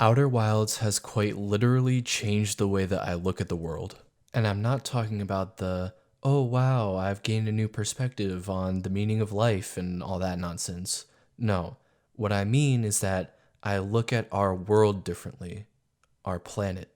Outer Wilds has quite literally changed the way that I look at the world. And I'm not talking about the, oh wow, I've gained a new perspective on the meaning of life and all that nonsense. No, what I mean is that I look at our world differently, our planet.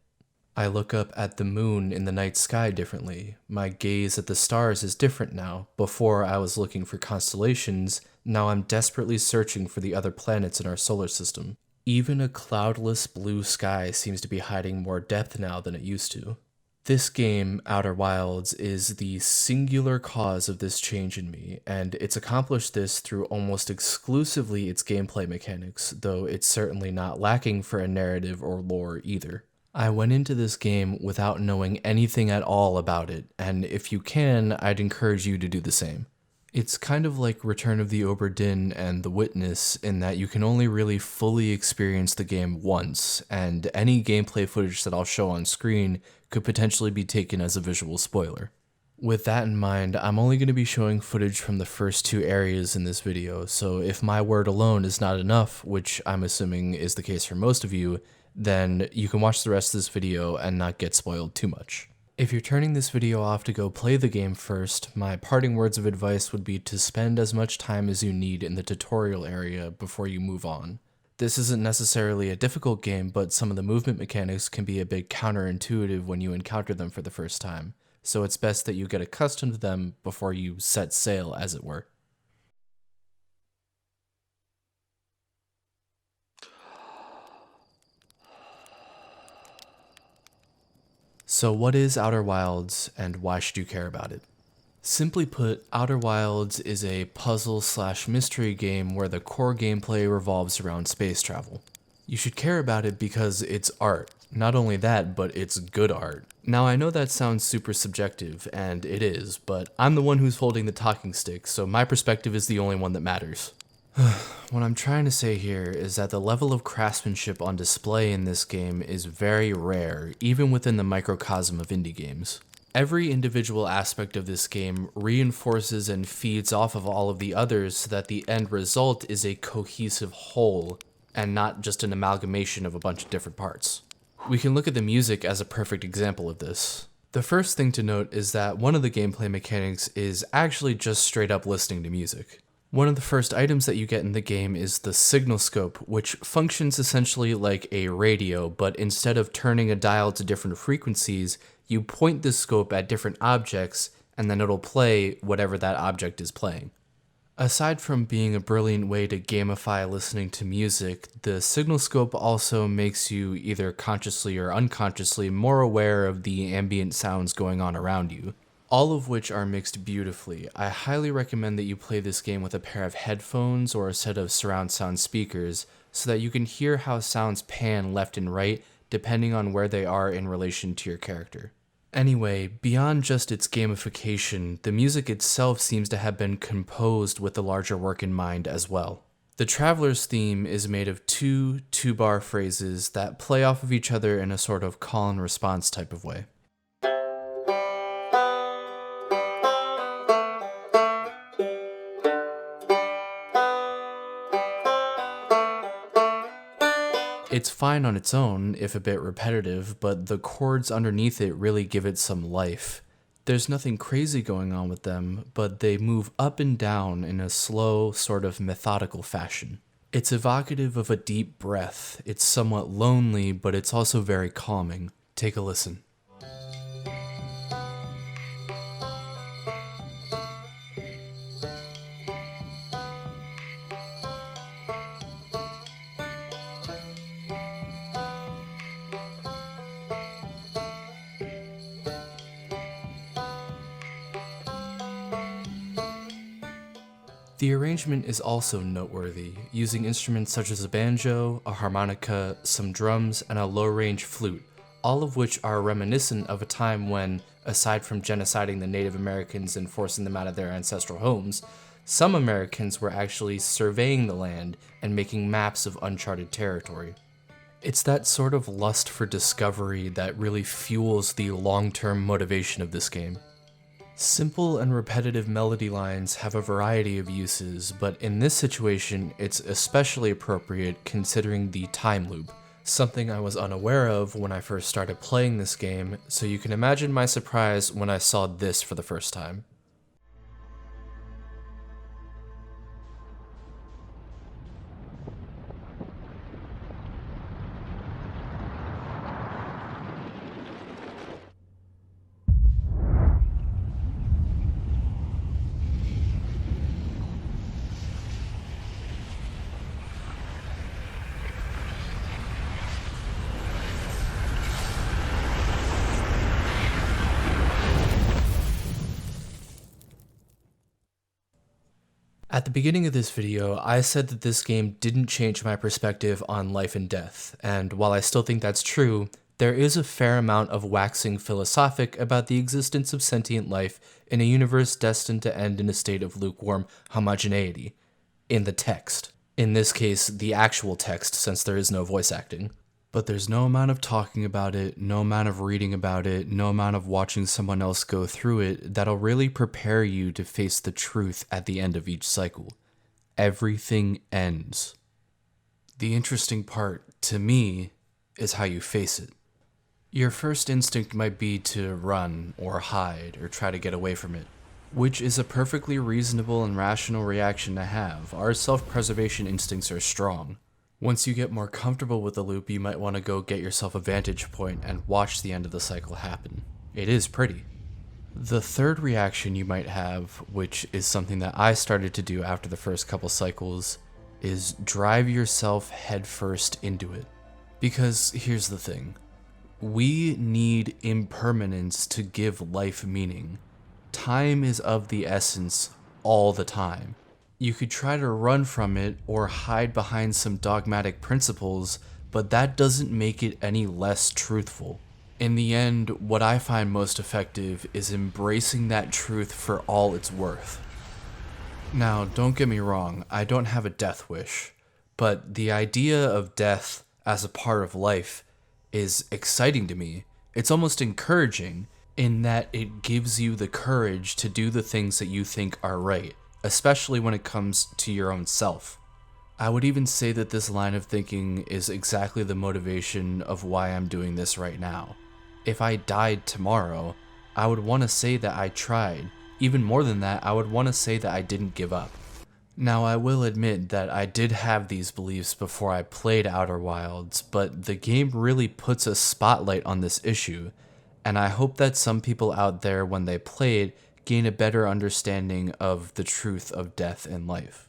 I look up at the moon in the night sky differently. My gaze at the stars is different now. Before I was looking for constellations, now I'm desperately searching for the other planets in our solar system. Even a cloudless blue sky seems to be hiding more depth now than it used to. This game, Outer Wilds, is the singular cause of this change in me, and it's accomplished this through almost exclusively its gameplay mechanics, though it's certainly not lacking for a narrative or lore either. I went into this game without knowing anything at all about it, and if you can, I'd encourage you to do the same. It's kind of like Return of the Obra Dinn and The Witness in that you can only really fully experience the game once, and any gameplay footage that I'll show on screen could potentially be taken as a visual spoiler. With that in mind, I'm only going to be showing footage from the first two areas in this video, so if my word alone is not enough, which I'm assuming is the case for most of you, then you can watch the rest of this video and not get spoiled too much. If you're turning this video off to go play the game first, my parting words of advice would be to spend as much time as you need in the tutorial area before you move on. This isn't necessarily a difficult game, but some of the movement mechanics can be a bit counterintuitive when you encounter them for the first time, so it's best that you get accustomed to them before you set sail, as it were. So what is Outer Wilds, and why should you care about it? Simply put, Outer Wilds is a puzzle/mystery game where the core gameplay revolves around space travel. You should care about it because it's art. Not only that, but it's good art. Now I know that sounds super subjective, and it is, but I'm the one who's holding the talking stick, so my perspective is the only one that matters. What I'm trying to say here is that the level of craftsmanship on display in this game is very rare, even within the microcosm of indie games. Every individual aspect of this game reinforces and feeds off of all of the others so that the end result is a cohesive whole, and not just an amalgamation of a bunch of different parts. We can look at the music as a perfect example of this. The first thing to note is that one of the gameplay mechanics is actually just straight up listening to music. One of the first items that you get in the game is the signal scope, which functions essentially like a radio, but instead of turning a dial to different frequencies, you point the scope at different objects, and then it'll play whatever that object is playing. Aside from being a brilliant way to gamify listening to music, the signal scope also makes you either consciously or unconsciously more aware of the ambient sounds going on around you, all of which are mixed beautifully. I highly recommend that you play this game with a pair of headphones or a set of surround sound speakers so that you can hear how sounds pan left and right depending on where they are in relation to your character. Anyway, beyond just its gamification, the music itself seems to have been composed with the larger work in mind as well. The Traveler's theme is made of two two-bar phrases that play off of each other in a sort of call and response type of way. It's fine on its own, if a bit repetitive, but the chords underneath it really give it some life. There's nothing crazy going on with them, but they move up and down in a slow, sort of methodical fashion. It's evocative of a deep breath. It's somewhat lonely, but it's also very calming. Take a listen. The arrangement is also noteworthy, using instruments such as a banjo, a harmonica, some drums, and a low-range flute, all of which are reminiscent of a time when, aside from genociding the Native Americans and forcing them out of their ancestral homes, some Americans were actually surveying the land and making maps of uncharted territory. It's that sort of lust for discovery that really fuels the long-term motivation of this game. Simple and repetitive melody lines have a variety of uses, but in this situation, it's especially appropriate considering the time loop, something I was unaware of when I first started playing this game, so you can imagine my surprise when I saw this for the first time. At the beginning of this video, I said that this game didn't change my perspective on life and death, and while I still think that's true, there is a fair amount of waxing philosophic about the existence of sentient life in a universe destined to end in a state of lukewarm homogeneity. In the text. In this case, the actual text, since there is no voice acting. But there's no amount of talking about it, no amount of reading about it, no amount of watching someone else go through it that'll really prepare you to face the truth at the end of each cycle. Everything ends. The interesting part, to me, is how you face it. Your first instinct might be to run, or hide, or try to get away from it, which is a perfectly reasonable and rational reaction to have. Our self-preservation instincts are strong. Once you get more comfortable with the loop, you might want to go get yourself a vantage point and watch the end of the cycle happen. It is pretty. The third reaction you might have, which is something that I started to do after the first couple cycles, is drive yourself headfirst into it. Because here's the thing. We need impermanence to give life meaning. Time is of the essence all the time. You could try to run from it or hide behind some dogmatic principles, but that doesn't make it any less truthful. In the end, what I find most effective is embracing that truth for all it's worth. Now, don't get me wrong, I don't have a death wish, but the idea of death as a part of life is exciting to me. It's almost encouraging in that it gives you the courage to do the things that you think are right, especially when it comes to your own self. I would even say that this line of thinking is exactly the motivation of why I'm doing this right now. If I died tomorrow, I would want to say that I tried. Even more than that, I would want to say that I didn't give up. Now, I will admit that I did have these beliefs before I played Outer Wilds, but the game really puts a spotlight on this issue, and I hope that some people out there, when they play it, gain a better understanding of the truth of death and life.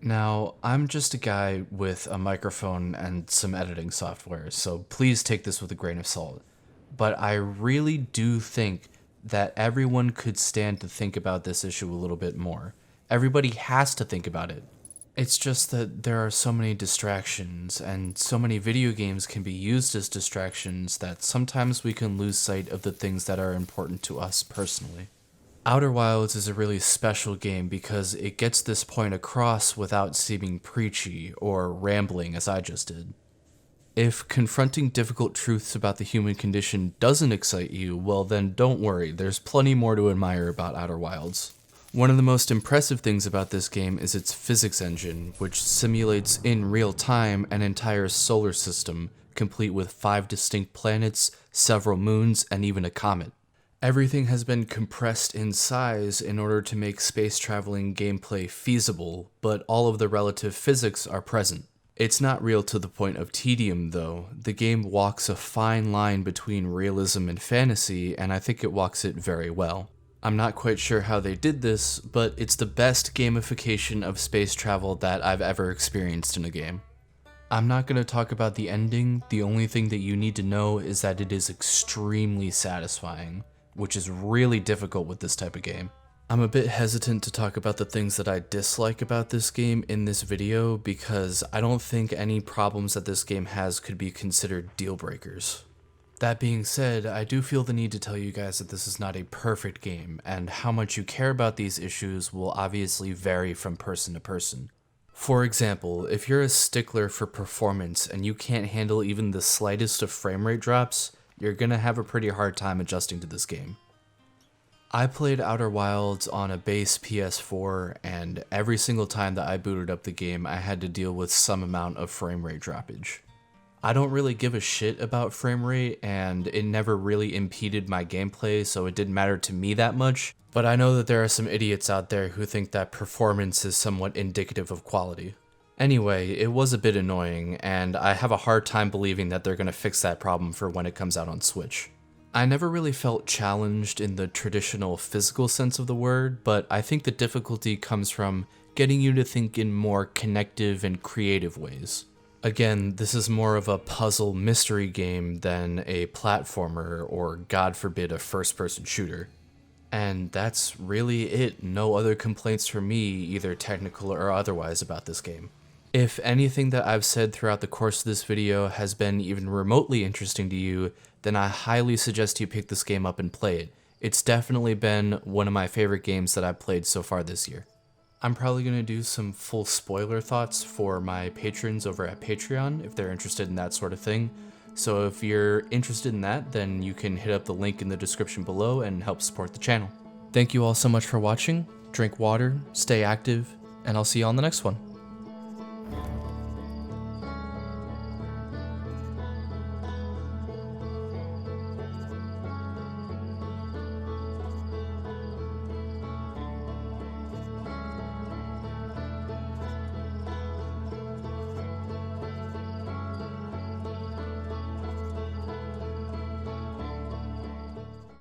Now, I'm just a guy with a microphone and some editing software, so please take this with a grain of salt. But I really do think that everyone could stand to think about this issue a little bit more. Everybody has to think about it. It's just that there are so many distractions, and so many video games can be used as distractions that sometimes we can lose sight of the things that are important to us personally. Outer Wilds is a really special game because it gets this point across without seeming preachy or rambling as I just did. If confronting difficult truths about the human condition doesn't excite you, well then don't worry, there's plenty more to admire about Outer Wilds. One of the most impressive things about this game is its physics engine, which simulates in real time an entire solar system, complete with 5 distinct planets, several moons, and even a comet. Everything has been compressed in size in order to make space traveling gameplay feasible, but all of the relative physics are present. It's not real to the point of tedium, though. The game walks a fine line between realism and fantasy, and I think it walks it very well. I'm not quite sure how they did this, but it's the best gamification of space travel that I've ever experienced in a game. I'm not going to talk about the ending. The only thing that you need to know is that it is extremely satisfying, which is really difficult with this type of game. I'm a bit hesitant to talk about the things that I dislike about this game in this video because I don't think any problems that this game has could be considered deal breakers. That being said, I do feel the need to tell you guys that this is not a perfect game, and how much you care about these issues will obviously vary from person to person. For example, if you're a stickler for performance and you can't handle even the slightest of frame rate drops, you're gonna have a pretty hard time adjusting to this game. I played Outer Wilds on a base PS4, and every single time that I booted up the game, I had to deal with some amount of frame rate droppage. I don't really give a shit about frame rate, and it never really impeded my gameplay, so it didn't matter to me that much. But I know that there are some idiots out there who think that performance is somewhat indicative of quality. Anyway, it was a bit annoying, and I have a hard time believing that they're going to fix that problem for when it comes out on Switch. I never really felt challenged in the traditional physical sense of the word, but I think the difficulty comes from getting you to think in more connective and creative ways. Again, this is more of a puzzle mystery game than a platformer or, God forbid, a first-person shooter. And that's really it. No other complaints from me, either technical or otherwise, about this game. If anything that I've said throughout the course of this video has been even remotely interesting to you, then I highly suggest you pick this game up and play it. It's definitely been one of my favorite games that I've played so far this year. I'm probably going to do some full spoiler thoughts for my patrons over at Patreon if they're interested in that sort of thing. So if you're interested in that, then you can hit up the link in the description below and help support the channel. Thank you all so much for watching. Drink water, stay active, and I'll see you on the next one.